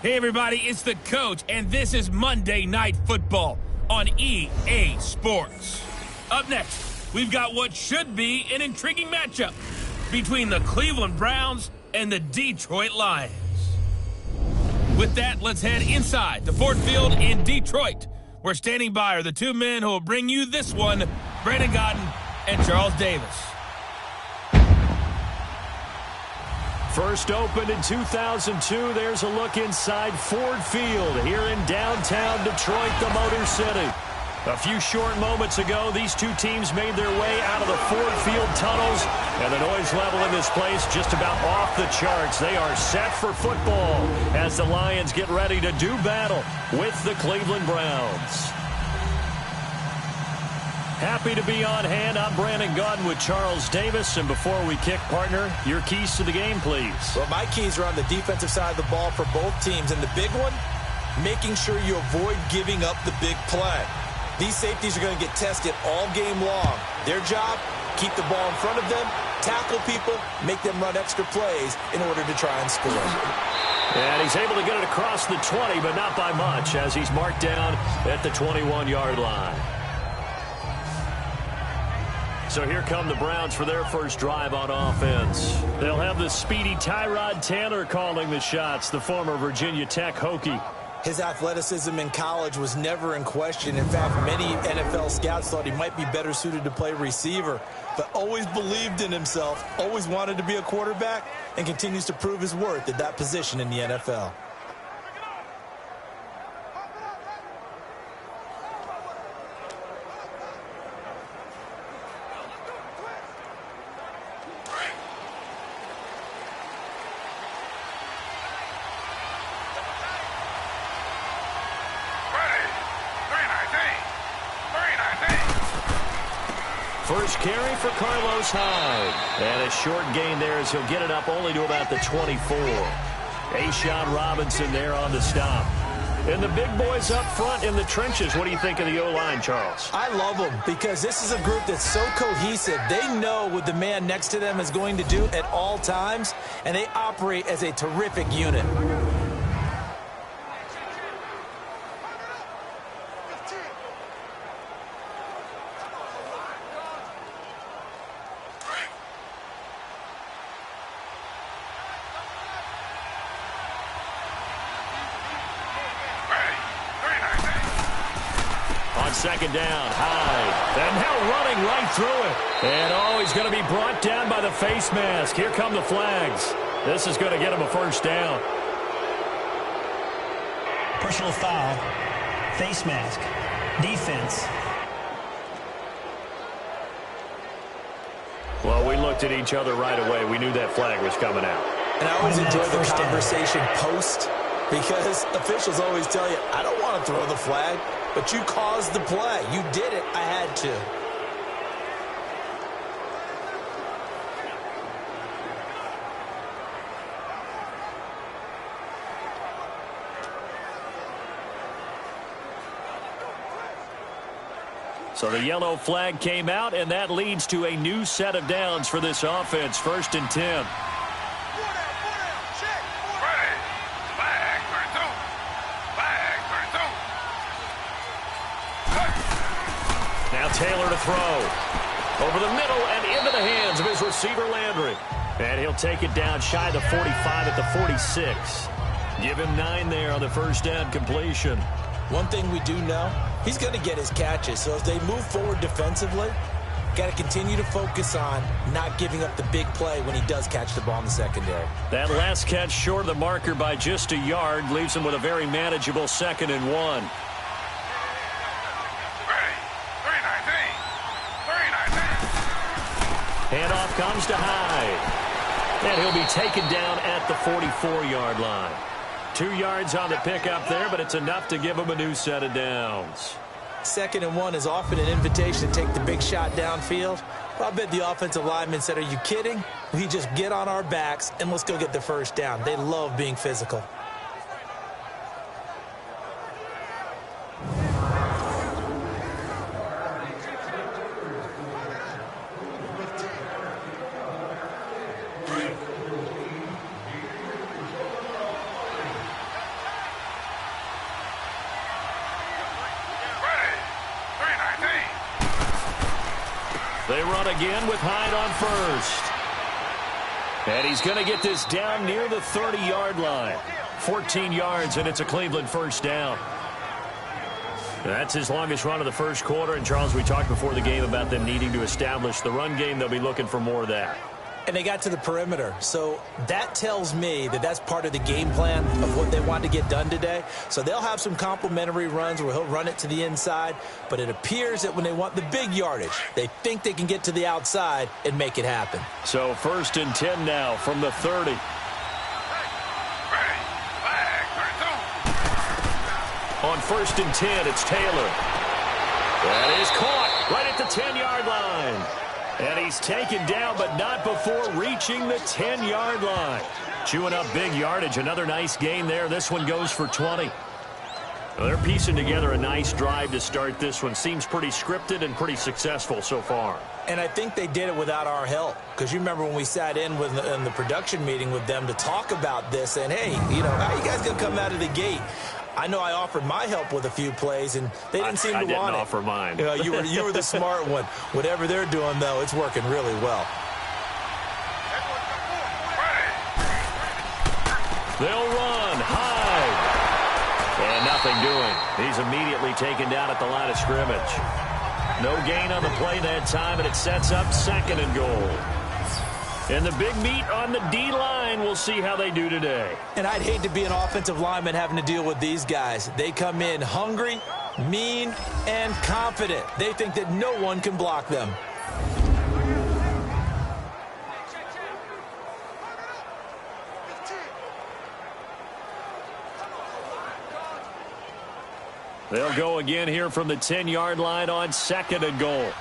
Hey everybody, it's the coach, and this is Monday Night Football on EA Sports. Up next, we've got what should be an intriguing matchup between the Cleveland Browns and the Detroit Lions. With that, let's head inside the Ford Field in Detroit. Where standing by are the two men who will bring you this one, Brandon Godden and Charles Davis. First opened in 2002, there's a look inside Ford Field here in downtown Detroit, the Motor City. A few short moments ago, these two teams made their way out of the Ford Field tunnels, and the noise level in this place just about off the charts. They are set for football as the Lions get ready to do battle with the Cleveland Browns. Happy to be on hand. I'm Brandon Godden with Charles Davis. And before we kick, partner, your keys to the game, please. Well, my keys are on the defensive side of the ball for both teams. And the big one, making sure you avoid giving up the big play. These safeties are going to get tested all game long. Their job, keep the ball in front of them, tackle people, make them run extra plays in order to try and score. And he's able to get it across the 20, but not by much, as he's marked down at the 21-yard line. So here come the Browns for their first drive on offense. They'll have the speedy Tyrod Taylor calling the shots, the former Virginia Tech Hokie. His athleticism in college was never in question. In fact, many NFL scouts thought he might be better suited to play receiver, but always believed in himself, always wanted to be a quarterback, and continues to prove his worth at that position in the NFL. First carry for Carlos Hyde. And a short gain there as he'll get it up only to about the 24. A'Shawn Robinson there on the stop. And the big boys up front in the trenches. What do you think of the O-line, Charles? I love them because this is a group that's so cohesive. They know what the man next to them is going to do at all times, and they operate as a terrific unit. Second down, Hyde, and now running right through it. And he's going to be brought down by the face mask. Here come the flags. This is going to get him a first down. Personal foul, face mask, defense. Well, we looked at each other right away. We knew that flag was coming out. And I always enjoy the conversation post, because officials always tell you, I don't want to throw the flag. But you caused the play. You did it. I had to. So the yellow flag came out, and that leads to a new set of downs for this offense. 1st and 10. Taylor to throw. Over the middle and into the hands of his receiver, Landry. And he'll take it down shy of the 45 at the 46. Give him 9 there on the first down completion. One thing we do know, he's going to get his catches. So as they move forward defensively, got to continue to focus on not giving up the big play when he does catch the ball in the secondary. That last catch short of the marker by just a yard leaves him with a very manageable 2nd and 1. Handoff comes to Hyde. And he'll be taken down at the 44-yard line. 2 yards on the pickup there, but it's enough to give him a new set of downs. 2nd and 1 is often an invitation to take the big shot downfield. Well, I bet the offensive lineman said, are you kidding? We just get on our backs and let's go get the first down. They love being physical. They run again with Hyde on first. And he's going to get this down near the 30-yard line. 14 yards, and it's a Cleveland first down. That's his longest run of the first quarter. And, Charles, we talked before the game about them needing to establish the run game. They'll be looking for more of that. And they got to the perimeter. So that tells me that that's part of the game plan of what they want to get done today. So they'll have some complementary runs where he'll run it to the inside. But it appears that when they want the big yardage, they think they can get to the outside and make it happen. So 1st and 10 now from the 30. On 1st and 10, it's Taylor. That is caught right at the 10-yard line. And he's taken down, but not before reaching the 10-yard line. Chewing up big yardage. Another nice gain there. This one goes for 20. Well, they're piecing together a nice drive to start this one. Seems pretty scripted and pretty successful so far. And I think they did it without our help. Because you remember when we sat in the production meeting with them to talk about this. And, hey, you know, how you guys going to come out of the gate? I know I offered my help with a few plays, and they didn't seem to want it. I didn't offer mine. You were the smart one. Whatever they're doing, though, it's working really well. They'll run. Hyde. And nothing doing. He's immediately taken down at the line of scrimmage. No gain on the play that time, and it sets up 2nd and goal. And the big meat on the D-line, we'll see how they do today. And I'd hate to be an offensive lineman having to deal with these guys. They come in hungry, mean, and confident. They think that no one can block them. They'll go again here from the 10-yard line on 2nd and goal.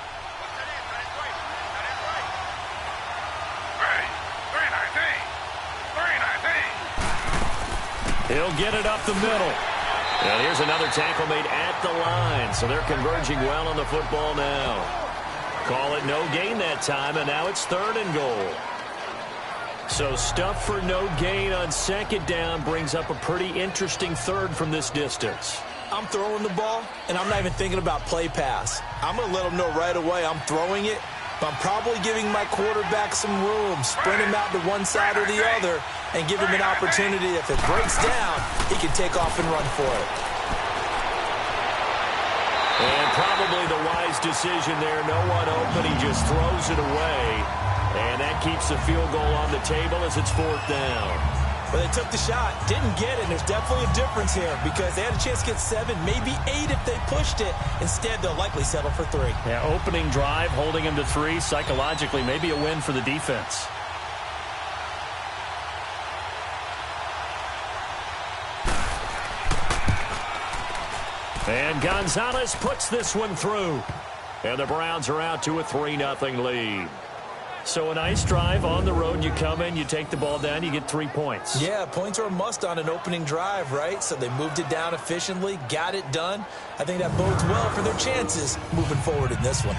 He'll get it up the middle. And here's another tackle made at the line. So they're converging well on the football now. Call it no gain that time, and now it's 3rd and goal. So stuff for no gain on 2nd down brings up a pretty interesting 3rd from this distance. I'm throwing the ball, and I'm not even thinking about play pass. I'm going to let them know right away I'm throwing it. But I'm probably giving my quarterback some room, sprint him out to one side or the other, and give him an opportunity. If it breaks down, he can take off and run for it. And probably the wise decision there. No one open. He just throws it away. And that keeps the field goal on the table as it's 4th down. Well, they took the shot, didn't get it. And there's definitely a difference here because they had a chance to get 7, maybe 8 if they pushed it. Instead, they'll likely settle for 3. Yeah, opening drive, holding him to 3. Psychologically, maybe a win for the defense. And Gonzalez puts this one through. And the Browns are out to a 3-0 lead. So a nice drive on the road. You come in, you take the ball down, you get 3 points. Yeah, points are a must on an opening drive, right? So they moved it down efficiently, got it done. I think that bodes well for their chances moving forward in this one.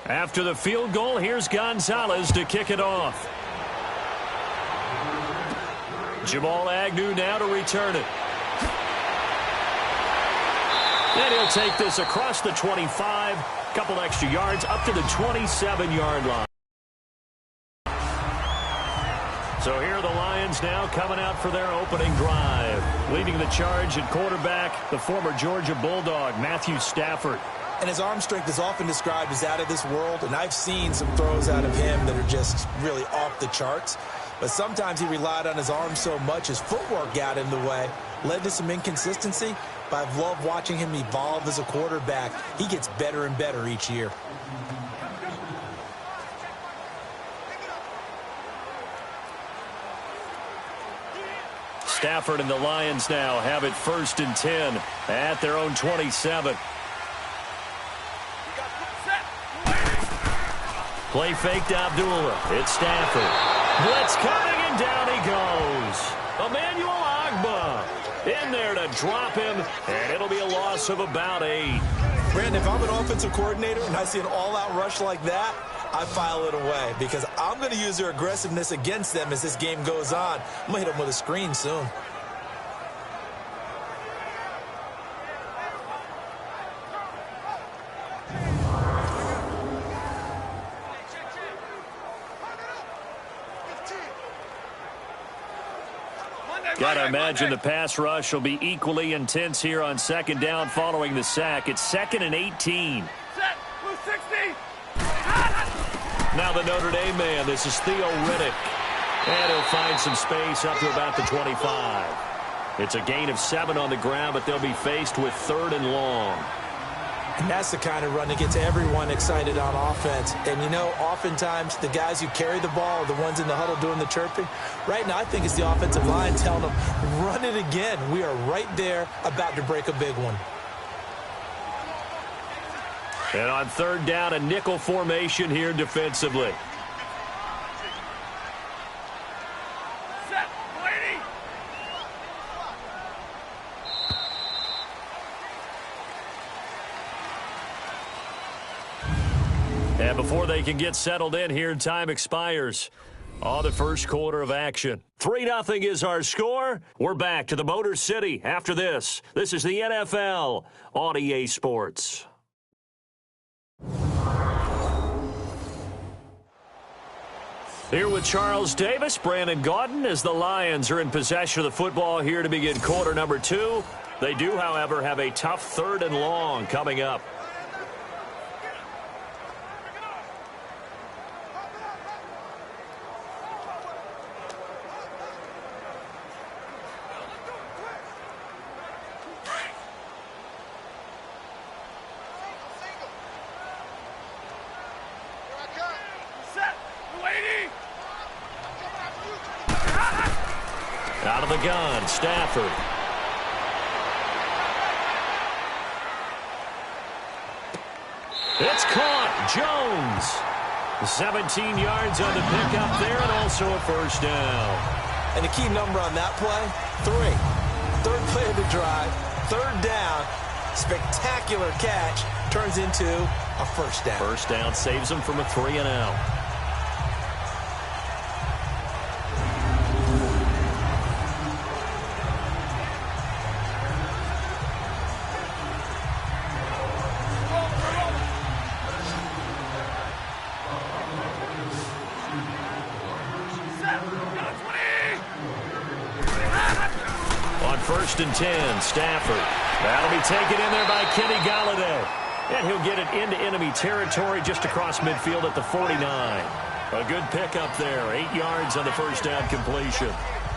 After the field goal, here's Gonzalez to kick it off. Jamal Agnew now to return it. Then he'll take this across the 25, couple extra yards up to the 27-yard line. So here are the Lions now coming out for their opening drive. Leading the charge at quarterback, the former Georgia Bulldog, Matthew Stafford. And his arm strength is often described as out of this world, and I've seen some throws out of him that are just really off the charts. But sometimes he relied on his arm so much, his footwork got in the way, led to some inconsistency. But I've loved watching him evolve as a quarterback. He gets better and better each year. Stafford and the Lions now have it 1st and 10 at their own 27. Play fake to Abdullah. It's Stafford. Blitz coming, and and down he goes. Emmanuel Agba in there to drop him, and it'll be a loss of about 8. Brandon, if I'm an offensive coordinator and I see an all-out rush like that, I file it away because I'm going to use their aggressiveness against them as this game goes on. I'm going to hit them with a screen soon. Got to imagine the pass rush will be equally intense here on second down following the sack. It's 2nd and 18. Set. Blue 60. Now the Notre Dame man. This is Theo Riddick. And he'll find some space up to about the 25. It's a gain of 7 on the ground, but they'll be faced with 3rd and long. And that's the kind of run that gets everyone excited on offense. And, you know, oftentimes the guys who carry the ball are the ones in the huddle doing the chirping. Right now, I think it's the offensive line telling them, run it again. We are right there about to break a big one. And on 3rd down, a nickel formation here defensively. Set. Lady. And before they can get settled in here, time expires on the first quarter of action. 3-0 is our score. We're back to the Motor City after this. This is the NFL on EA Sports. Here with Charles Davis, Brandon Gaudin, as the Lions are in possession of the football here to begin quarter number 2. They do, however, have a tough 3rd and long coming up. Out of the gun, Stafford. It's caught. Jones. 17 yards on the pickup there and also a first down. And the key number on that play, 3. 3rd play of the drive, 3rd down, spectacular catch, turns into a first down. First down saves them from a 3-and-out. First and 10, Stafford. That'll be taken in there by Kenny Golladay. And he'll get it into enemy territory just across midfield at the 49. A good pickup there. 8 yards on the first down completion.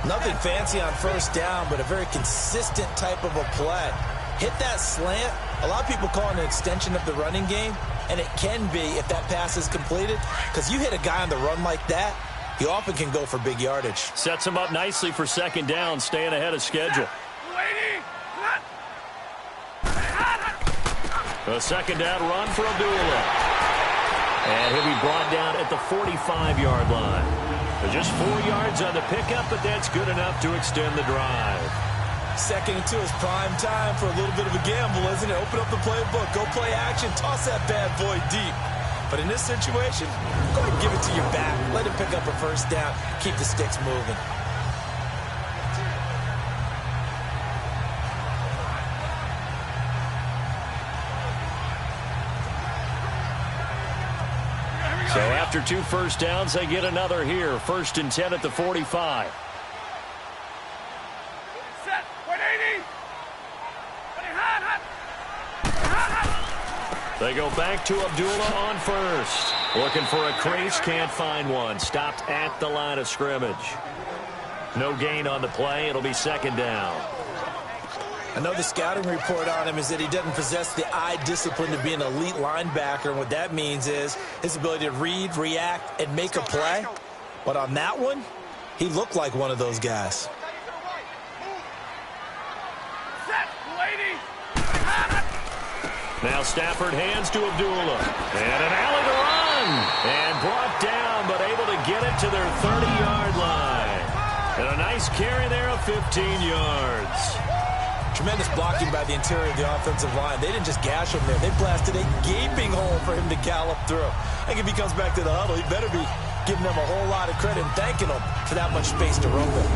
Nothing fancy on first down, but a very consistent type of a play. Hit that slant. A lot of people call it an extension of the running game, and it can be if that pass is completed, because you hit a guy on the run like that, you often can go for big yardage. Sets him up nicely for second down, staying ahead of schedule. A second down run for Abdullah. And he'll be brought down at the 45-yard line. Just 4 yards on the pickup, but that's good enough to extend the drive. 2nd and 2 is prime time for a little bit of a gamble, isn't it? Open up the playbook, go play action, toss that bad boy deep. But in this situation, go ahead and give it to your back. Let him pick up a first down. Keep the sticks moving. So after 2 first downs, they get another here. 1st and 10 at the 45. Set. 180. They go back to Abdullah on first. Looking for a crease, can't find one. Stopped at the line of scrimmage. No gain on the play. It'll be second down. I know the scouting report on him is that he doesn't possess the eye discipline to be an elite linebacker. And what that means is his ability to read, react, and make a play. But on that one, he looked like one of those guys. Now Stafford hands to Abdullah. And an alley to run. And brought down, but able to get it to their 30-yard line. And a nice carry there of 15 yards. Tremendous blocking by the interior of the offensive line. They didn't just gash him there. They blasted a gaping hole for him to gallop through. I think if he comes back to the huddle, he better be giving them a whole lot of credit and thanking them for that much space to roam in.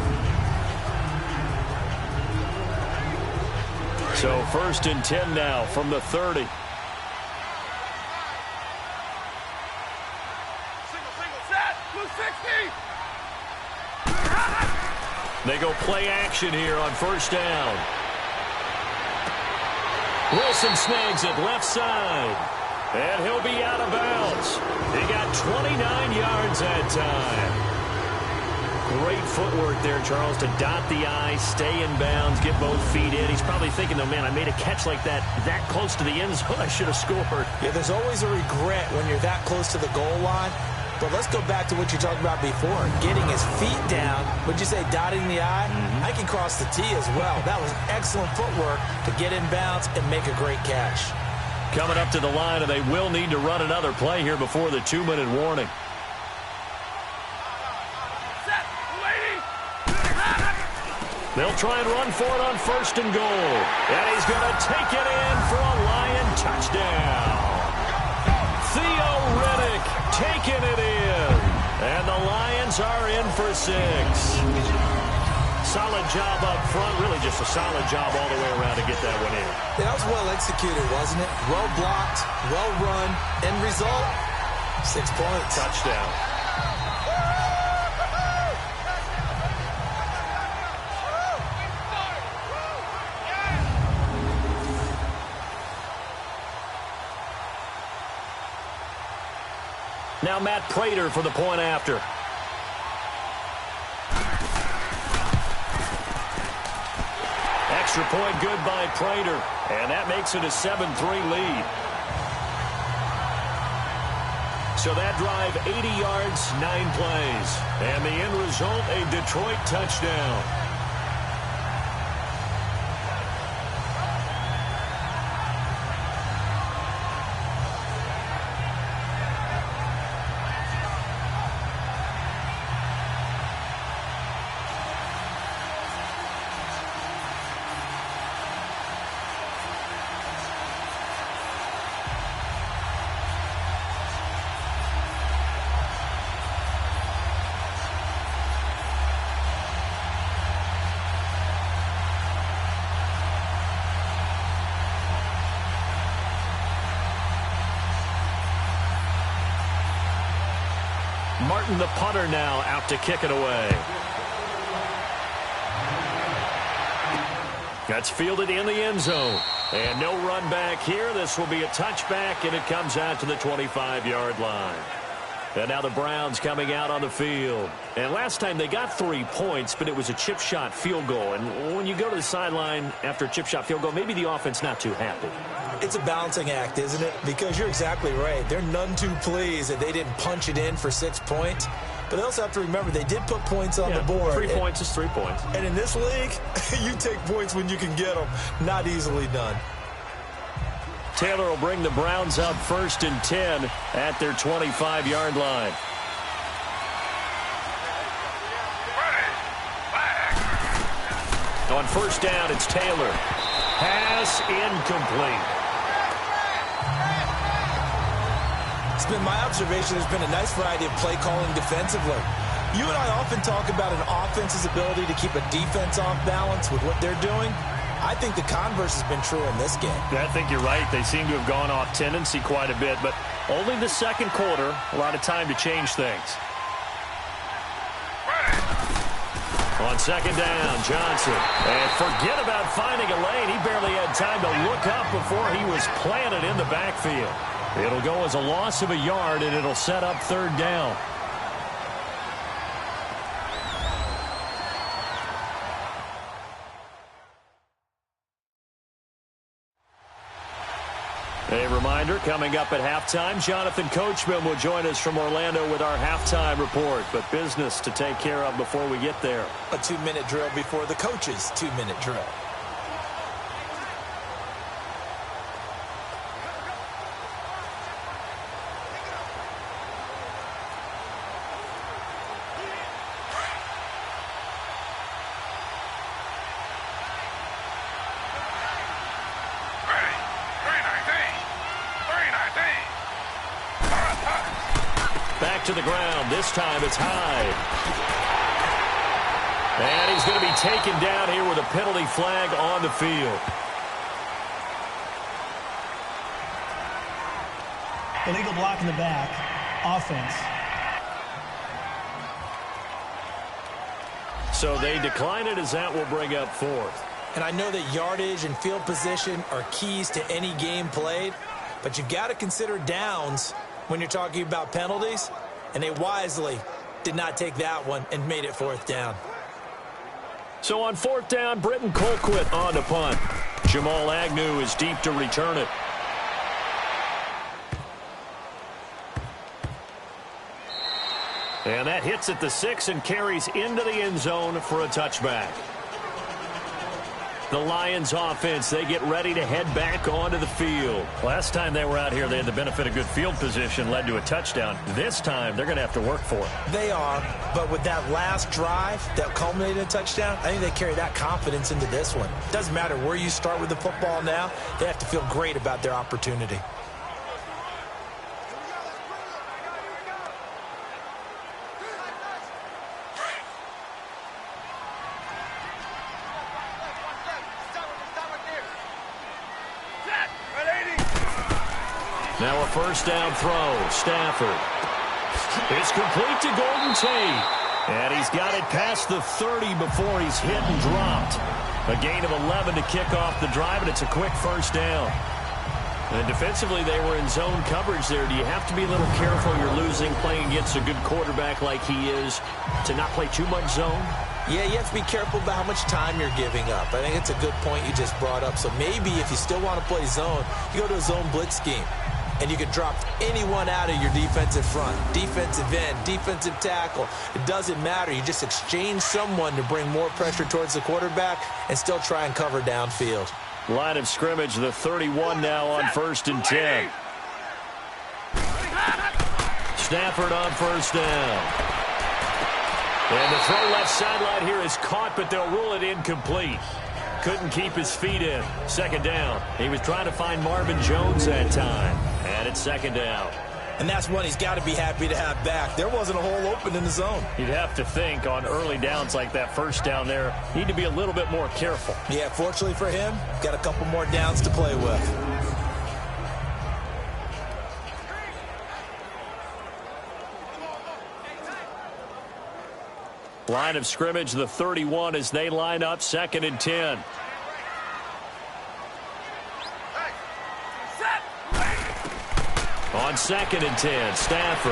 So 1st and 10 now from the 30. They go play action here on 1st down. Wilson snags it left side. And he'll be out of bounds. He got 29 yards that time. Great footwork there, Charles, to dot the I, stay in bounds, get both feet in. He's probably thinking, though, man, I made a catch like that close to the end zone. I should have scored. Yeah, there's always a regret when you're that close to the goal line. But let's go back to what you talked about before. Getting his feet down. Would you say dotting the I? I can cross the T as well. That was excellent footwork to get in bounds and make a great catch. Coming up to the line, and they will need to run another play here before the 2-minute warning. They'll try and run for it on 1st and goal. And he's going to take it in for a Lion touchdown. Theo Riddick taking it in. And the Lions are in for 6. Solid job up front. Really just a solid job all the way around to get that one in. That was well executed, wasn't it? Well blocked, well run. End result, 6 points. Touchdown. Now Matt Prater for the point after. Extra point good by Prater. And that makes it a 7-3 lead. So that drive, 80 yards, 9 plays. And the end result, a Detroit touchdown. Martin, the punter, now out to kick it away. That's fielded in the end zone. And no run back here. This will be a touchback, and it comes out to the 25-yard line. And now the Browns coming out on the field. And last time they got 3 points, but it was a chip shot field goal. And when you go to the sideline after a chip shot field goal, maybe the offense not too happy. It's a balancing act, isn't it? Because you're exactly right. They're none too pleased that they didn't punch it in for 6 points. But they also have to remember they did put points on the board. 3 points is 3 points. And in this league, you take points when you can get them. Not easily done. Taylor will bring the Browns up 1st and 10 at their 25-yard line. On 1st down, it's Taylor. Pass incomplete. It's been my observation there's been a nice variety of play calling defensively. You and I often talk about an offense's ability to keep a defense off balance with what they're doing. I think the converse has been true in this game. I think you're right. They seem to have gone off tendency quite a bit, but only the second quarter, a lot of time to change things. On 2nd down, Johnson. And forget about finding a lane. He barely had time to look up before he was planted in the backfield. It'll go as a loss of a yard, and it'll set up 3rd down. A reminder, coming up at halftime, Jonathan Coachman will join us from Orlando with our halftime report. But business to take care of before we get there. A 2-minute drill before the coach's 2-minute drill. back to the ground. This time it's Hyde. And he's going to be taken down here with a penalty flag on the field. Illegal block in the back. Offense. So they decline it as that will bring up fourth. And I know that yardage and field position are keys to any game played, but you got to consider downs when you're talking about penalties, and they wisely did not take that one and made it fourth down. So on fourth down, Britton Colquitt on to punt. Jamal Agnew is deep to return it. And that hits at the 6 and carries into the end zone for a touchback. The Lions offense, they get ready to head back onto the field. Last time they were out here, they had the benefit of good field position, led to a touchdown. This time, they're going to have to work for it. They are, but with that last drive that culminated in a touchdown, I think they carry that confidence into this one. Doesn't matter where you start with the football now, they have to feel great about their opportunity. Now a first down throw. Stafford. It's complete to Golden Tate. And he's got it past the 30 before he's hit and dropped. A gain of 11 to kick off the drive, and it's a quick first down. And defensively, they were in zone coverage there. Do you have to be a little careful? You're losing, playing against a good quarterback like he is, to not play too much zone? Yeah, you have to be careful about how much time you're giving up. I think it's a good point you just brought up. So maybe if you still want to play zone, you go to a zone blitz scheme. And you can drop anyone out of your defensive front, defensive end, defensive tackle. It doesn't matter. You just exchange someone to bring more pressure towards the quarterback and still try and cover downfield. Line of scrimmage, the 31 now on 1st and 10. Stafford on first down. And the throw left sideline here is caught, but they'll rule it incomplete. Couldn't keep his feet in. Second down. He was trying to find Marvin Jones that time. And it's second down. And that's one he's got to be happy to have back. There wasn't a hole open in the zone. You'd have to think on early downs like that first down there, need to be a little bit more careful. Yeah, fortunately for him, got a couple more downs to play with. Line of scrimmage, the 31 as they line up 2nd and 10. On 2nd and 10, Stafford.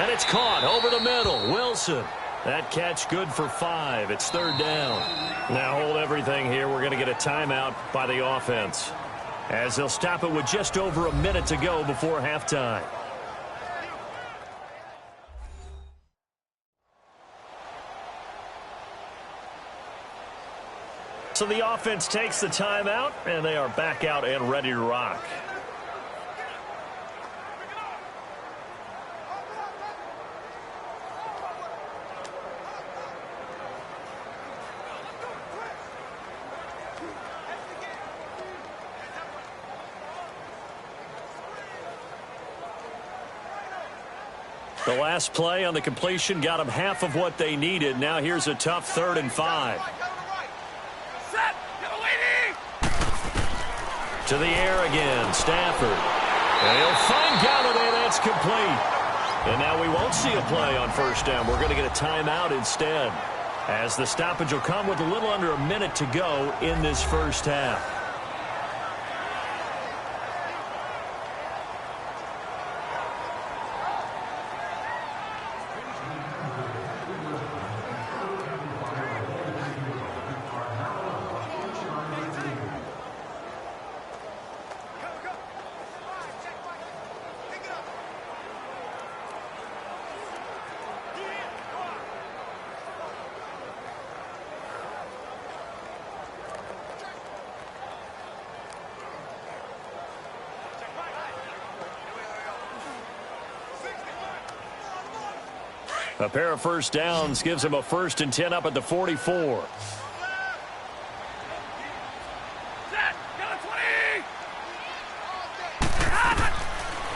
And it's caught over the middle. Wilson. That catch good for 5. It's 3rd down. Now hold everything here. We're going to get a timeout by the offense, as they'll stop it with just over a minute to go before halftime. So the offense takes the timeout, and they are back out and ready to rock. The last play on the completion got them half of what they needed. Now here's a tough 3rd and 5. To the air again, Stafford. And he'll find Galladay. That's complete. And now we won't see a play on first down. We're going to get a timeout instead, as the stoppage will come with a little under a minute to go in this first half. A pair of first downs gives him a 1st and 10 up at the 44.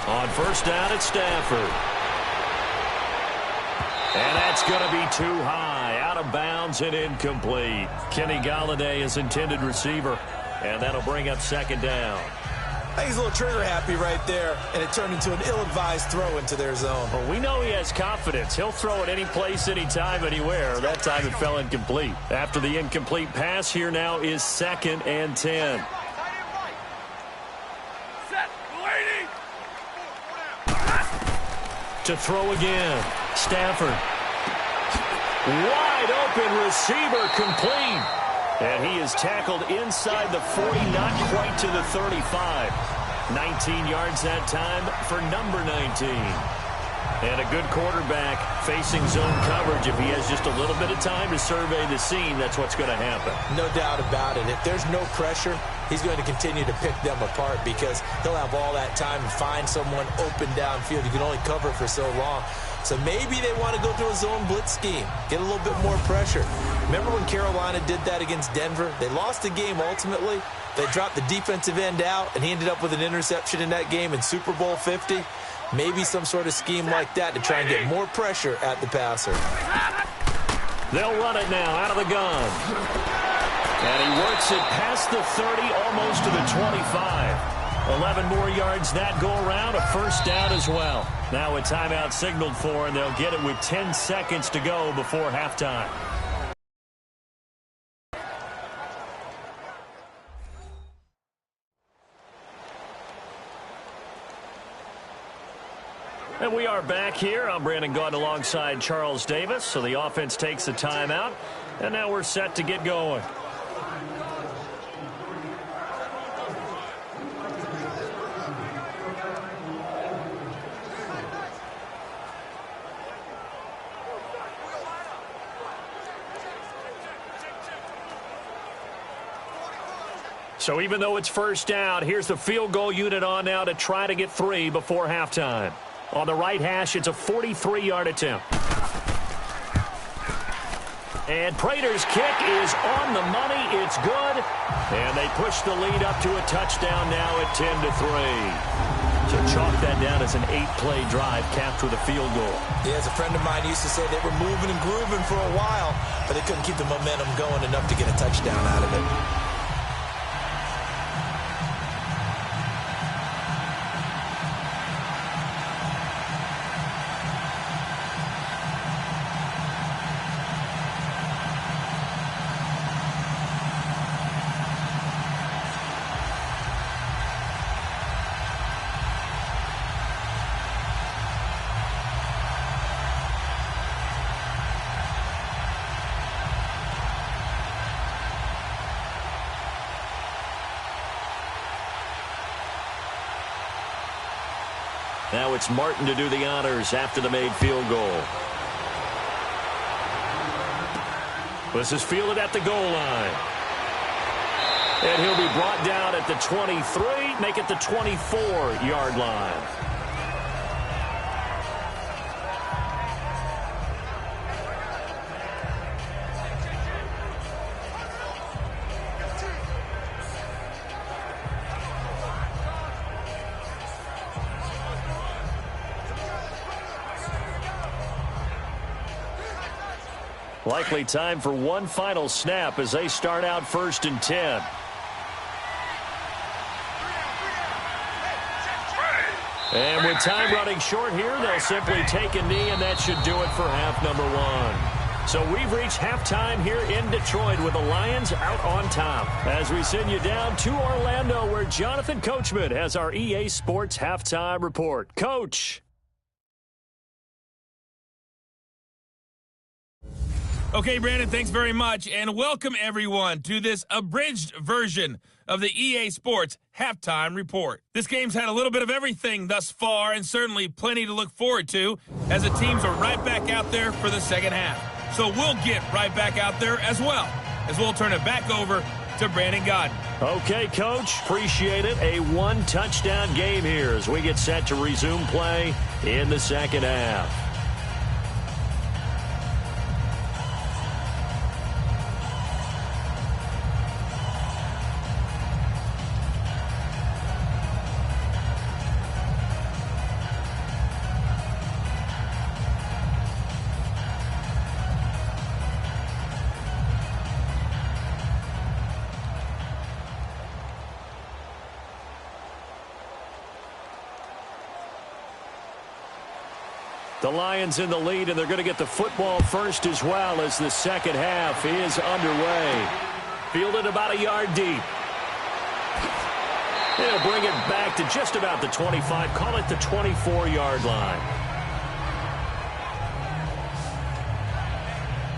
On First down at Stafford. And that's going to be too high, out of bounds and incomplete. Kenny Golladay is intended receiver, and that'll bring up second down. I think he's a little trigger happy right there, and it turned into an ill-advised throw into their zone. Well, we know he has confidence. He'll throw it any place, anytime, anywhere. That time it fell incomplete. After the incomplete pass, here now is 2nd and 10. To throw again. Stafford. Wide open receiver, complete. And he is tackled inside the 40, not quite to the 35. 19 yards that time for number 19. And a good quarterback facing zone coverage. If he has just a little bit of time to survey the scene, that's what's going to happen. No doubt about it. If there's no pressure, he's going to continue to pick them apart because he'll have all that time to find someone open downfield. You can only cover for so long. So maybe they want to go to a zone blitz scheme, get a little bit more pressure. Remember when Carolina did that against Denver? They lost the game ultimately. They dropped the defensive end out, and he ended up with an interception in that game in Super Bowl 50. Maybe some sort of scheme like that to try and get more pressure at the passer. They'll run it now out of the gun. And he works it past the 30, almost to the 25. 11 more yards that go around, a first down as well. Now a timeout signaled for, and they'll get it with 10 seconds to go before halftime. And we are back here. I'm Brandon Gaudin alongside Charles Davis. So the offense takes a timeout, and now we're set to get going. So even though it's first down, here's the field goal unit on now to try to get 3 before halftime. On the right hash, it's a 43-yard attempt. And Prater's kick is on the money. It's good. And they push the lead up to a touchdown now at 10-3. So chalk that down as an 8-play drive capped with a field goal. Yeah, as a friend of mine used to say, they were moving and grooving for a while, but they couldn't keep the momentum going enough to get a touchdown out of it. Now it's Martin to do the honors after the made field goal. This is fielded at the goal line. And he'll be brought down at the 23, make it the 24-yard line. Likely time for one final snap as they start out 1st and 10. And with time running short here, they'll simply take a knee, and that should do it for half number 1. So we've reached halftime here in Detroit with the Lions out on top. As we send you down to Orlando, where Jonathan Coachman has our EA Sports halftime report. Coach. Okay, Brandon, thanks very much, and welcome everyone to this abridged version of the EA Sports Halftime Report. This game's had a little bit of everything thus far, and certainly plenty to look forward to, as the teams are right back out there for the second half. So we'll get right back out there as well, as we'll turn it back over to Brandon Gaudin. Okay, Coach, appreciate it. A one-touchdown game here as we get set to resume play in the second half. The Lions in the lead, and they're going to get the football first as well as the second half is underway. Fielded about a yard deep. They'll bring it back to just about the 25. Call it the 24-yard line.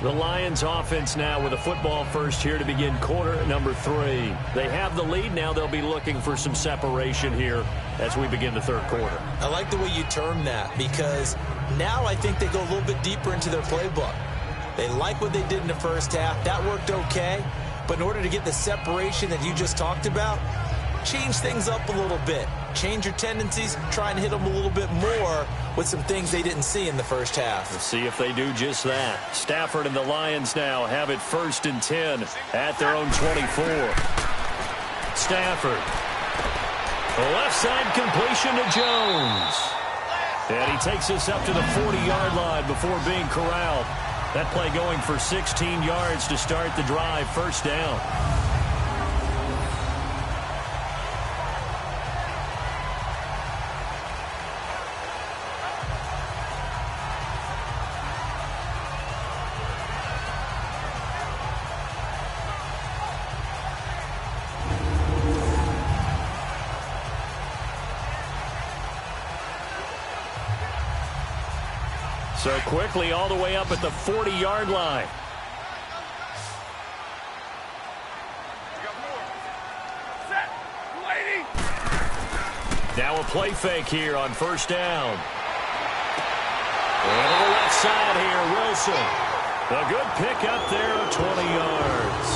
The Lions offense now with a football first here to begin quarter number 3. They have the lead. Now they'll be looking for some separation here as we begin the third quarter. I like the way you term that, because now I think they go a little bit deeper into their playbook. They like what they did in the first half. That worked okay. But in order to get the separation that you just talked about, change things up a little bit. Change your tendencies. Try and hit them a little bit more with some things they didn't see in the first half. We'll see if they do just that. Stafford and the Lions now have it 1st and 10 at their own 24. Stafford. A left side completion to Jones. And he takes us up to the 40-yard line before being corralled. That play going for 16 yards to start the drive. First down. So quickly all the way up at the 40-yard line. Now a play fake here on first down. And to the left side here, Wilson. A good pick up there of 20 yards.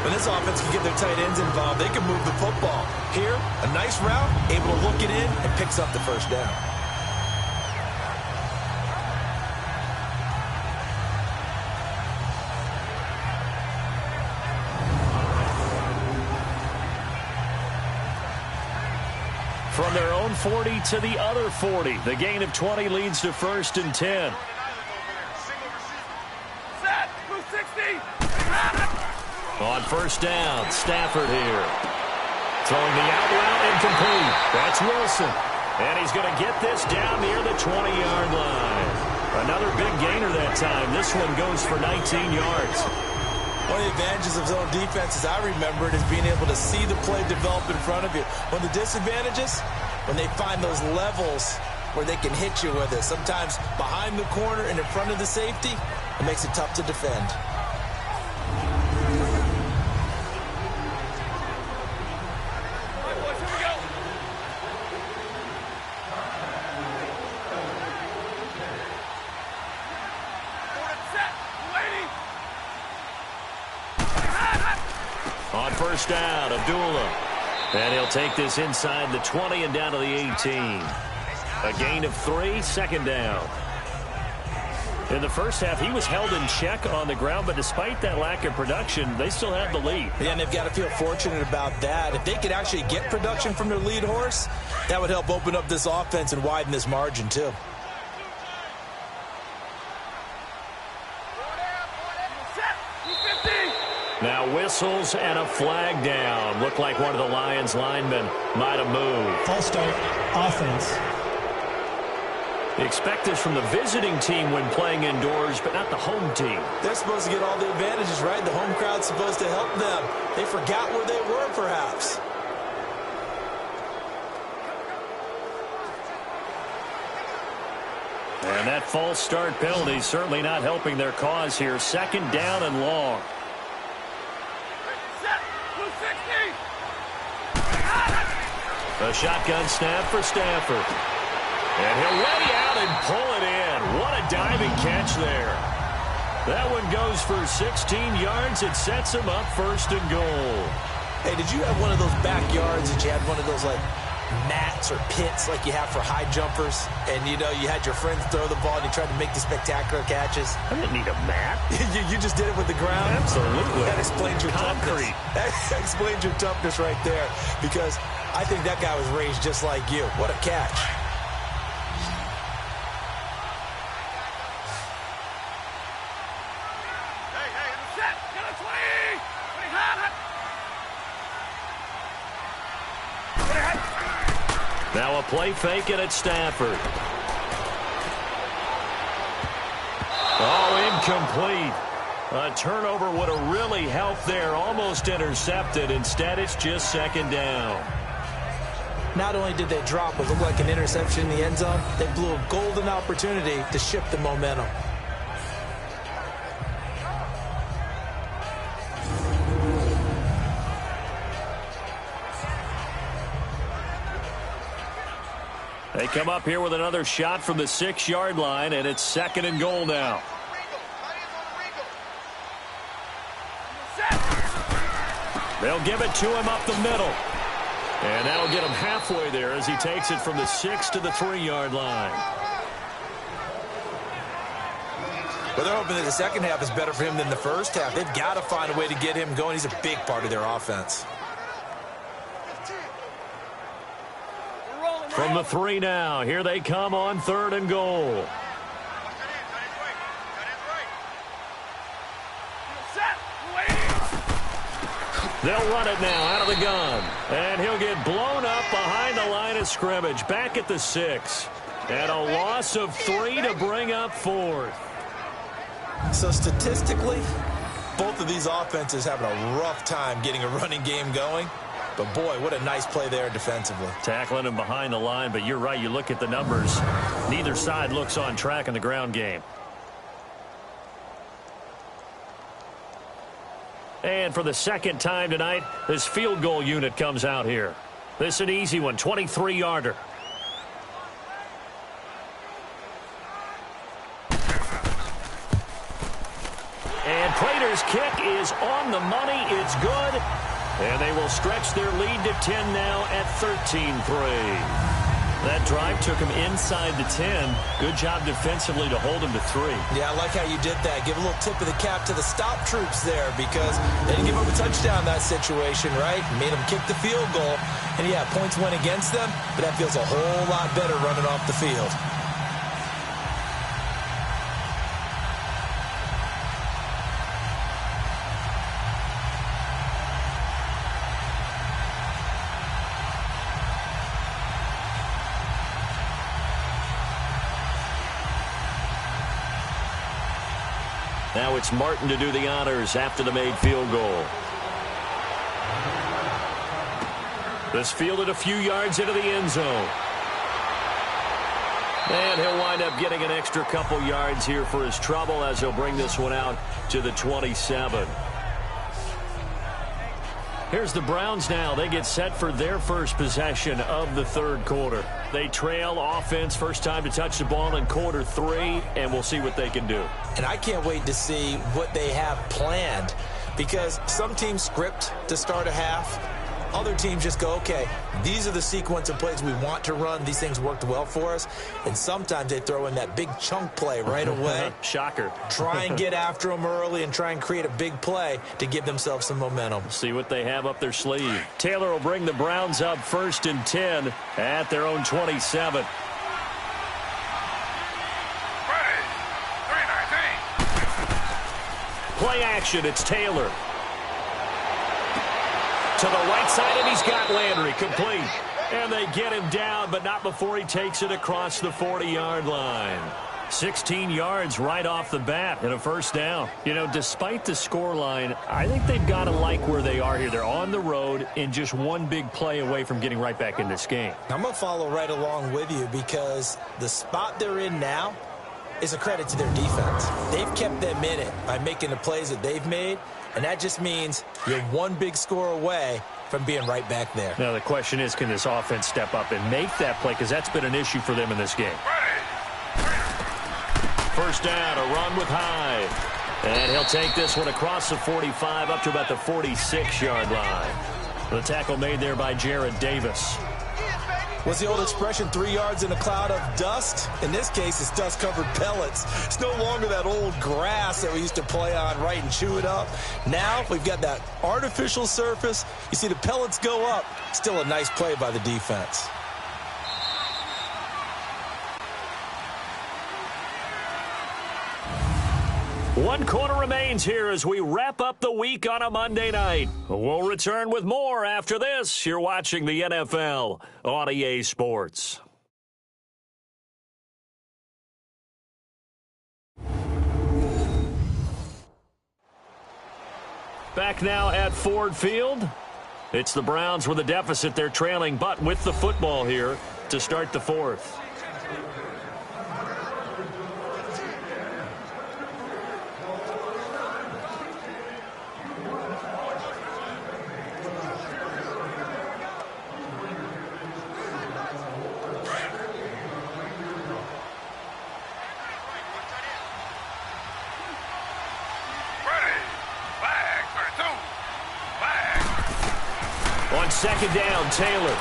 When this offense can get their tight ends involved, they can move the football. Here, a nice route, able to look it in, and picks up the first down. From their own 40 to the other 40. The gain of 20 leads to 1st and 10. On first down, Stafford here. Throwing the out route incomplete. That's Wilson. And he's going to get this down near the 20-yard line. Another big gainer that time. This one goes for 19 yards. One of the advantages of zone defense, as I remember it, is being able to see the play develop in front of you. One of the disadvantages, when they find those levels where they can hit you with it. Sometimes behind the corner and in front of the safety, it makes it tough to defend. On first down, Abdullah. And he'll take this inside the 20 and down to the 18. A gain of 3, second down. In the first half, he was held in check on the ground, but despite that lack of production, they still have the lead. Yeah, and they've got to feel fortunate about that. If they could actually get production from their lead horse, that would help open up this offense and widen this margin, too. Now whistles and a flag down. Looked like one of the Lions linemen might have moved. False start, offense. Expect this from the visiting team when playing indoors, but not the home team. They're supposed to get all the advantages, right? The home crowd's supposed to help them. They forgot where they were, perhaps. And that false start penalty certainly not helping their cause here. Second down and long. A shotgun snap for Stafford. And he'll ready out and pull it in. What a diving catch there. That one goes for 16 yards. It sets him up 1st and goal. Hey, did you have one of those backyards that you had one of those, like, mats or pits like you have for high jumpers? And, you know, you had your friends throw the ball and you tried to make the spectacular catches? I didn't need a mat. you just did it with the ground? Absolutely. That explains your Concrete. toughness. That explains your toughness right there, because I think that guy was raised just like you. What a catch. Now a play fake and it's Stafford. Oh, incomplete. A turnover would have really helped there. Almost intercepted. Instead, it's just second down. Not only did they drop what looked like an interception in the end zone, they blew a golden opportunity to shift the momentum. They come up here with another shot from the 6-yard line, and it's second and goal now. They'll give it to him up the middle. And that'll get him halfway there as he takes it from the 6 to the 3-yard line. Well, they're hoping that the second half is better for him than the first half. They've got to find a way to get him going. He's a big part of their offense. From the 3 now, here they come on 3rd and goal. They'll run it now out of the gun. And he'll get blown up behind the line of scrimmage. Back at the 6. And a loss of 3 to bring up 4th. So statistically, both of these offenses having a rough time getting a running game going. But, boy, what a nice play there defensively. Tackling him behind the line, but you're right. You look at the numbers. Neither side looks on track in the ground game. And for the second time tonight, this field goal unit comes out here. This is an easy one, 23-yarder. And Prater's kick is on the money. It's good. And they will stretch their lead to 10 now at 13-3. That drive took him inside the 10. Good job defensively to hold him to 3. Yeah, I like how you did that. Give a little tip of the cap to the stop troops there because they didn't give up a touchdown in that situation, right? Made them kick the field goal. And, yeah, points went against them, but that feels a whole lot better running off the field. Now it's Martin to do the honors after the made field goal. This fielded a few yards into the end zone. And he'll wind up getting an extra couple yards here for his trouble as he'll bring this one out to the 27. Here's the Browns now. They get set for their first possession of the third quarter. They trail offense first time to touch the ball in quarter 3, and we'll see what they can do. And I can't wait to see what they have planned because some teams script to start a half. Other teams just go, okay, these are the sequence of plays we want to run. These things worked well for us. And sometimes they throw in that big chunk play right away. Shocker. Try and get after them early and try and create a big play to give themselves some momentum. See what they have up their sleeve. Taylor will bring the Browns up 1st and 10 at their own 27. Play action, it's Taylor. To the right side, and he's got Landry complete. And they get him down, but not before he takes it across the 40-yard line. 16 yards right off the bat and a first down. You know, despite the scoreline, I think they've got to like where they are here. They're on the road and just one big play away from getting right back in this game. I'm going to follow right along with you because the spot they're in now is a credit to their defense. They've kept them in it by making the plays that they've made, and that just means you're one big score away from being right back there. Now, the question is, can this offense step up and make that play? Because that's been an issue for them in this game. First down, a run with Hyde. And he'll take this one across the 45 up to about the 46-yard line. The tackle made there by Jared Davis. What's the old expression, 3 yards in a cloud of dust? In this case, it's dust-covered pellets. It's no longer that old grass that we used to play on, right, and chew it up. Now we've got that artificial surface. You see the pellets go up. Still a nice play by the defense. One quarter remains here as we wrap up the week on a Monday night. We'll return with more after this. You're watching the NFL on EA Sports. Back now at Ford Field. It's the Browns with a deficit. They're trailing, but with the football here to start the fourth. On second down, Taylor.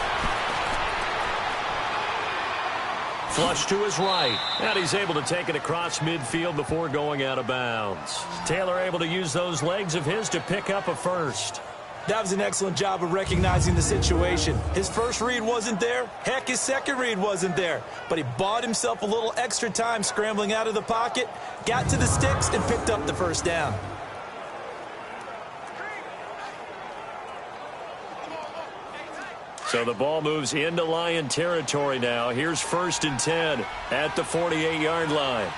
Flush to his right. And he's able to take it across midfield before going out of bounds. Taylor able to use those legs of his to pick up a first. That was an excellent job of recognizing the situation. His first read wasn't there. Heck, his second read wasn't there. But he bought himself a little extra time scrambling out of the pocket, got to the sticks, and picked up the first down. So the ball moves into Lion territory now. Here's 1st and 10 at the 48-yard line.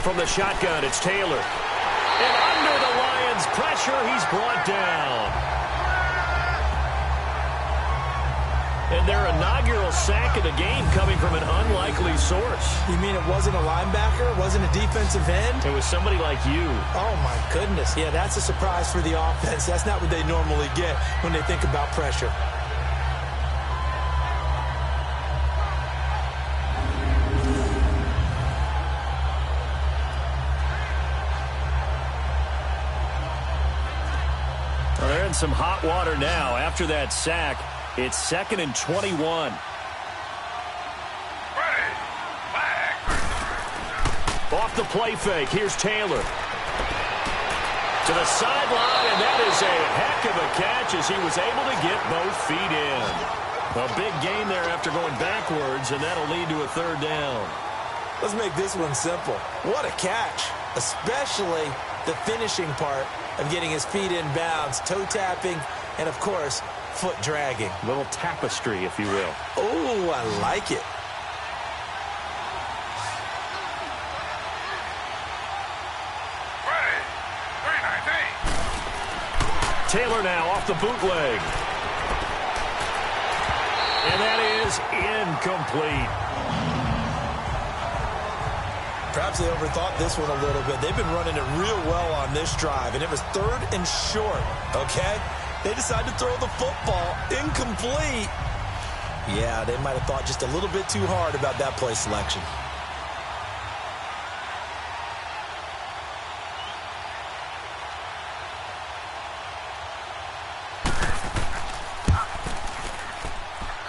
From the shotgun, it's Taylor. And under the Lions' pressure, he's brought down. And their inaugural sack of the game coming from an unlikely source. You mean it wasn't a linebacker? It wasn't a defensive end? It was somebody like you. Oh, my goodness. Yeah, that's a surprise for the offense. That's not what they normally get when they think about pressure. Well, they're in some hot water now after that sack. It's 2nd and 21. Off the play fake. Here's Taylor. To the sideline, and that is a heck of a catch as he was able to get both feet in. A big gain there after going backwards, and that'll lead to a 3rd down. Let's make this one simple. What a catch, especially the finishing part of getting his feet in bounds, toe tapping, and, of course, foot dragging. A little tapestry, if you will. Oh, I like it. Taylor now off the bootleg. And that is incomplete. Perhaps they overthought this one a little bit. They've been running it real well on this drive, and it was 3rd and short, okay? They decided to throw the football incomplete. Yeah, they might have thought just a little bit too hard about that play selection.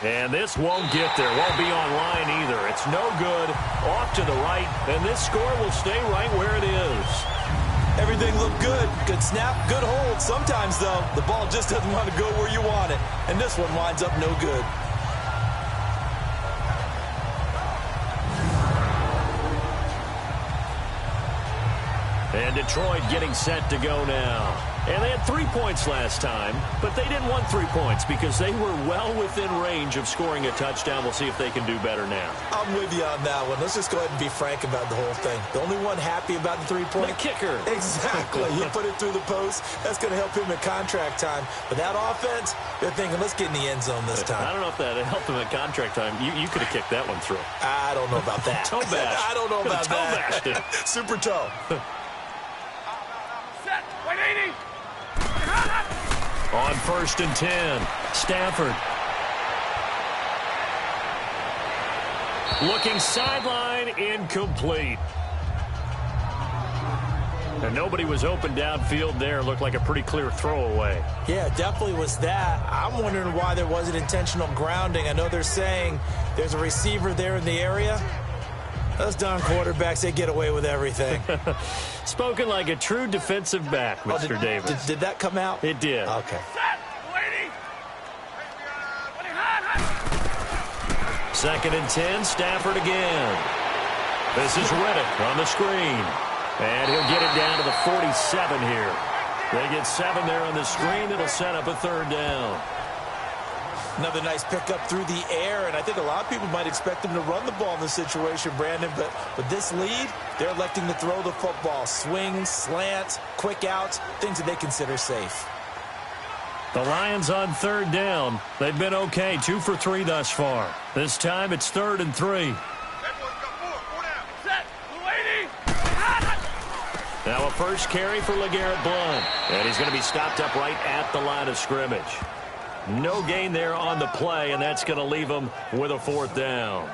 And this won't get there. Won't be online either. It's no good. Off to the right. And this score will stay right where it is. Everything looked good. Good snap, good hold. Sometimes, though, the ball just doesn't want to go where you want it. And this one winds up no good. And Detroit getting set to go now. And they had 3 points last time, but they didn't want 3 points because they were well within range of scoring a touchdown. We'll see if they can do better now. I'm with you on that one. Let's just go ahead and be frank about the whole thing. The only one happy about the 3-point? The kicker. Exactly. He put it through the post. That's going to help him at contract time. But that offense, they're thinking, let's get in the end zone this time. I don't know if that helped him at contract time. You could have kicked that one through. I don't know about that. Toe bash. I don't know about that. Super toe. On 1st and 10, Stafford. Looking sideline, incomplete. And nobody was open downfield there. Looked like a pretty clear throwaway. Yeah, definitely was that. I'm wondering why there wasn't intentional grounding. I know they're saying there's a receiver there in the area. Those darn quarterbacks, they get away with everything. Spoken like a true defensive back, Mr. Davis. Did that come out? It did. Okay. 2nd and 10, Stafford again. This is Reddick on the screen. And he'll get it down to the 47 here. They get 7 there on the screen. It'll set up a 3rd down. Another nice pickup through the air, and I think a lot of people might expect them to run the ball in this situation, Brandon, but with this lead, they're electing to throw the football. Swings, slants, quick outs, things that they consider safe. The Lions on 3rd down. They've been okay, 2 for 3 thus far. This time it's 3rd and 3. Now a first carry for LeGarrette Blount, and he's going to be stopped up right at the line of scrimmage. No gain there on the play, and that's going to leave him with a 4th down.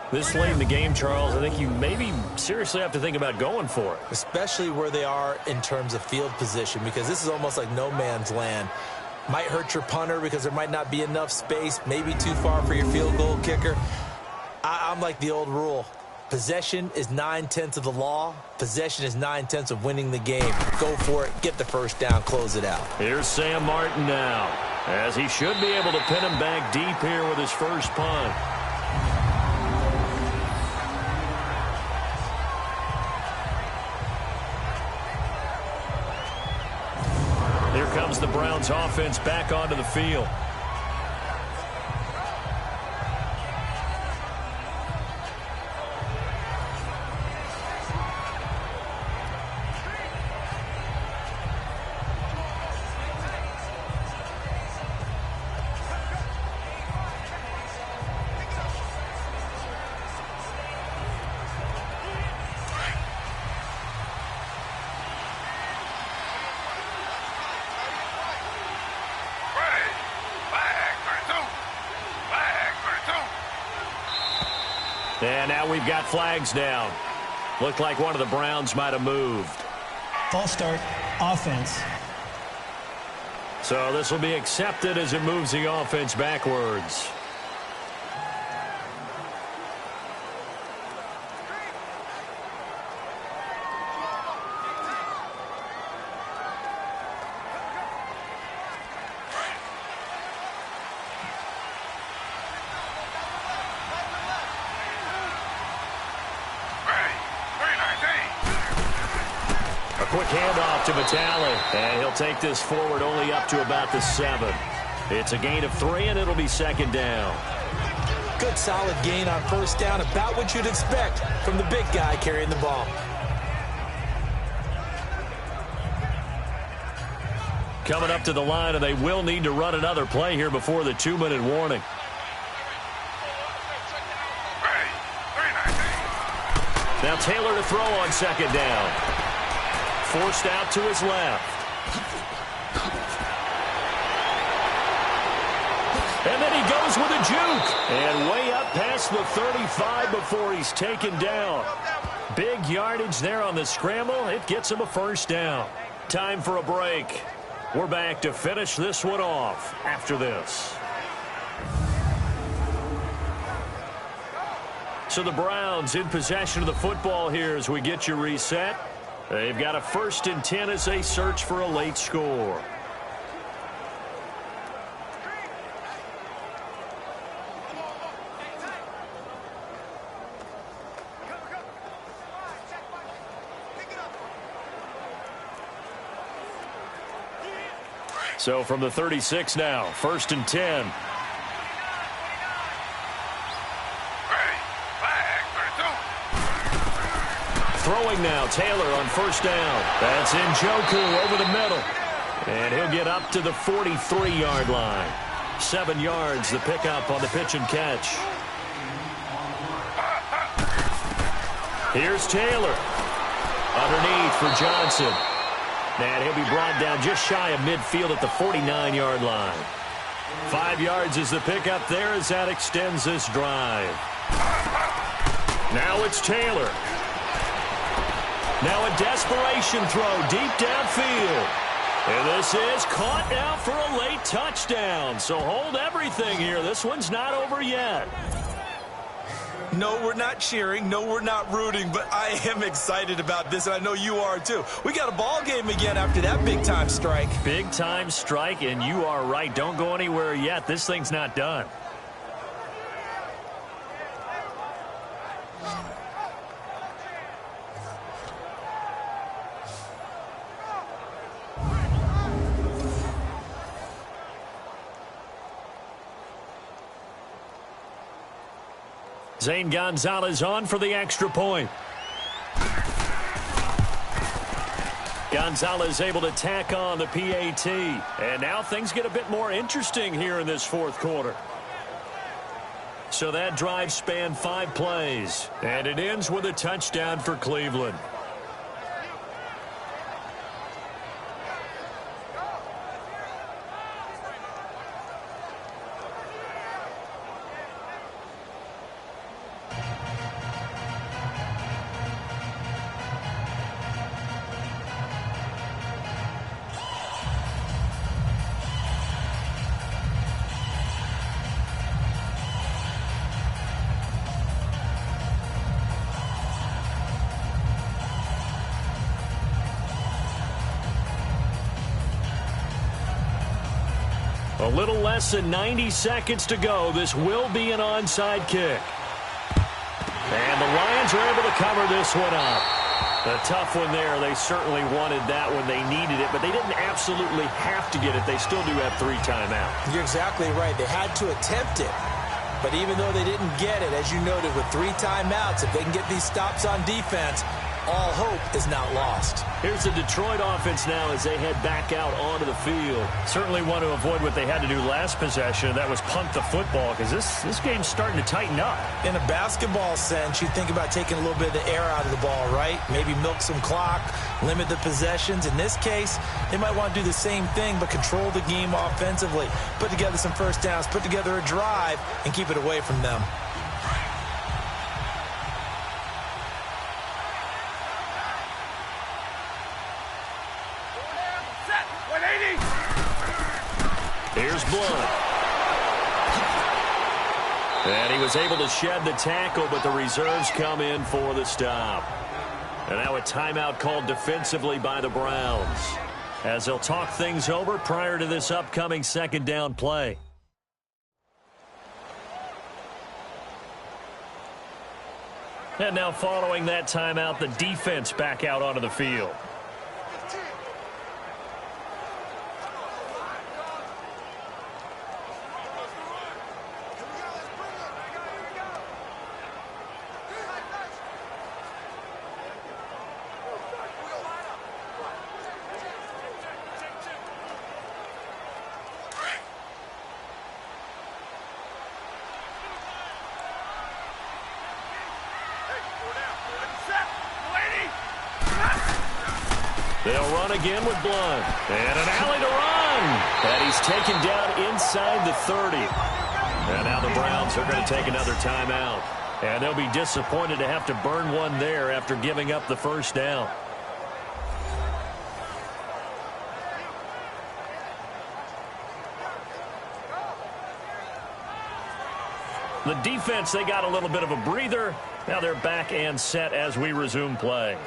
This late in the game, Charles, I think you maybe seriously have to think about going for it. Especially where they are in terms of field position, because this is almost like no man's land. Might hurt your punter because there might not be enough space, maybe too far for your field goal kicker. I'm like the old rule. Possession is 9/10 of the law. Possession is 9/10 of winning the game. Go for it. Get the first down. Close it out. Here's Sam Martin now, as he should be able to pin him back deep here with his first punt. Here comes the Browns offense back onto the field. And now we've got flags down. Looked like one of the Browns might have moved. False start, offense. So this will be accepted as it moves the offense backwards. Quick handoff to Vitale, and he'll take this forward only up to about the 7. It's a gain of 3, and it'll be 2nd down. Good solid gain on first down, about what you'd expect from the big guy carrying the ball. Coming up to the line, and they will need to run another play here before the 2-minute warning. Now Taylor to throw on 2nd down. Forced out to his left. And then he goes with a juke. And way up past the 35 before he's taken down. Big yardage there on the scramble. It gets him a first down. Time for a break. We're back to finish this one off after this. So the Browns in possession of the football here as we get you reset. They've got a 1st and 10 as they search for a late score. So from the 36 now, 1st and 10. Throwing now, Taylor on 1st down. That's Njoku over the middle. And he'll get up to the 43-yard line. 7 yards, the pickup on the pitch and catch. Here's Taylor. Underneath for Johnson. And he'll be brought down just shy of midfield at the 49-yard line. 5 yards is the pickup there as that extends this drive. Now it's Taylor. Now a desperation throw deep downfield. And this is caught now for a late touchdown. So hold everything here. This one's not over yet. No, we're not cheering. No, we're not rooting. But I am excited about this, and I know you are too. We got a ball game again after that big-time strike. Big-time strike, and you are right. Don't go anywhere yet. This thing's not done. Zane Gonzalez on for the extra point. Gonzalez able to tack on the PAT. And now things get a bit more interesting here in this fourth quarter. So that drive spanned 5 plays. And it ends with a touchdown for Cleveland. A little less than 90 seconds to go. This will be an onside kick. And the Lions are able to cover this one up. A tough one there. They certainly wanted that when they needed it, but they didn't absolutely have to get it. They still do have 3 timeouts. You're exactly right. They had to attempt it. But even though they didn't get it, as you noted, with 3 timeouts, if they can get these stops on defense, all hope is not lost. Here's the Detroit offense now as they head back out onto the field. Certainly want to avoid what they had to do last possession. That was punt the football, because this game's starting to tighten up. In a basketball sense, you think about taking a little bit of the air out of the ball, right? Maybe milk some clock, limit the possessions. In this case, they might want to do the same thing, but control the game offensively. Put together some first downs, put together a drive, and keep it away from them. Here's Blunt. And he was able to shed the tackle, but the reserves come in for the stop. And now a timeout called defensively by the Browns, as they'll talk things over prior to this upcoming second down play. And now following that timeout, the defense back out onto the field. They'll run again with Blunt. And an alley to run. And he's taken down inside the 30. And now the Browns are going to take another timeout. And they'll be disappointed to have to burn one there after giving up the first down. The defense, they got a little bit of a breather. Now they're back and set as we resume play.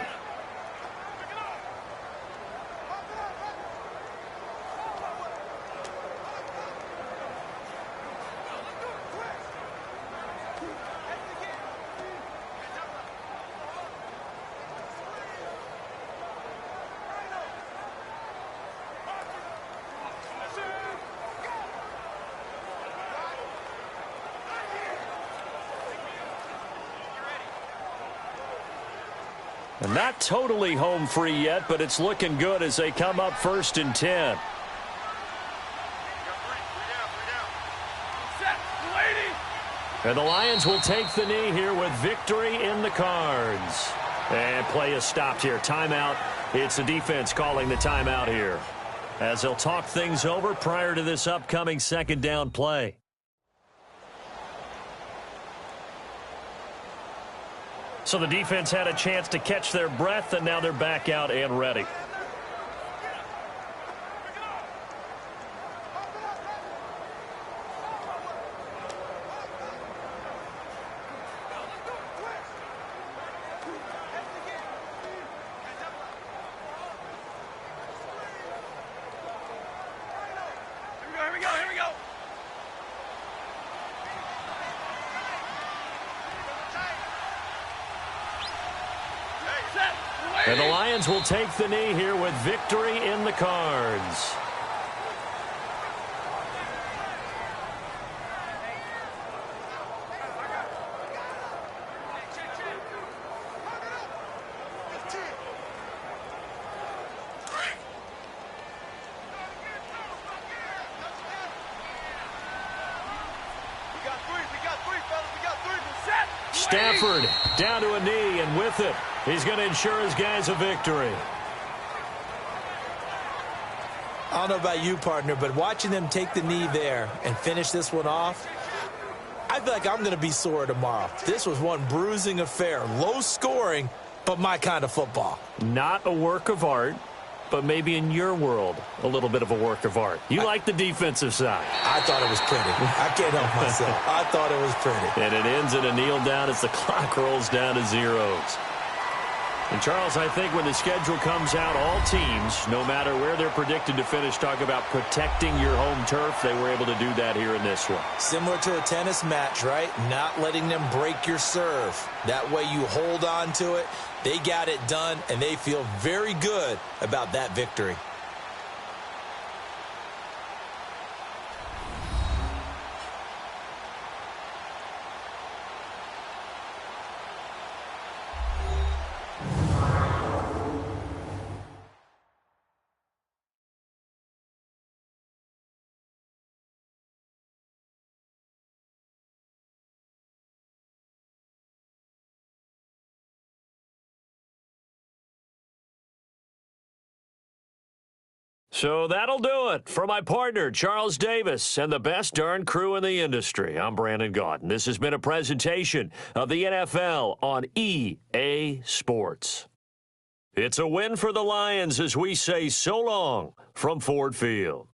Not totally home free yet, but it's looking good as they come up 1st and 10. And the Lions will take the knee here with victory in the cards. And play is stopped here. Timeout. It's the defense calling the timeout here, as they'll talk things over prior to this upcoming second down play. So the defense had a chance to catch their breath, and now they're back out and ready. And the Lions will take the knee here with victory in the cards. Stafford down to a knee, and with it, he's going to ensure his guys a victory. I don't know about you, partner, but watching them take the knee there and finish this one off, I feel like I'm going to be sore tomorrow. This was one bruising affair. Low scoring, but my kind of football. Not a work of art, but maybe in your world, a little bit of a work of art. You like the defensive side. I thought it was pretty. I can't help myself. I thought it was pretty. And it ends in a kneel down as the clock rolls down to zeros. And, Charles, I think when the schedule comes out, all teams, no matter where they're predicted to finish, talk about protecting your home turf. They were able to do that here in this one. Similar to a tennis match, right? Not letting them break your serve. That way you hold on to it. They got it done, and they feel very good about that victory. So that'll do it for my partner, Charles Davis, and the best darn crew in the industry. I'm Brandon Gaudin. This has been a presentation of the NFL on EA Sports. It's a win for the Lions as we say so long from Ford Field.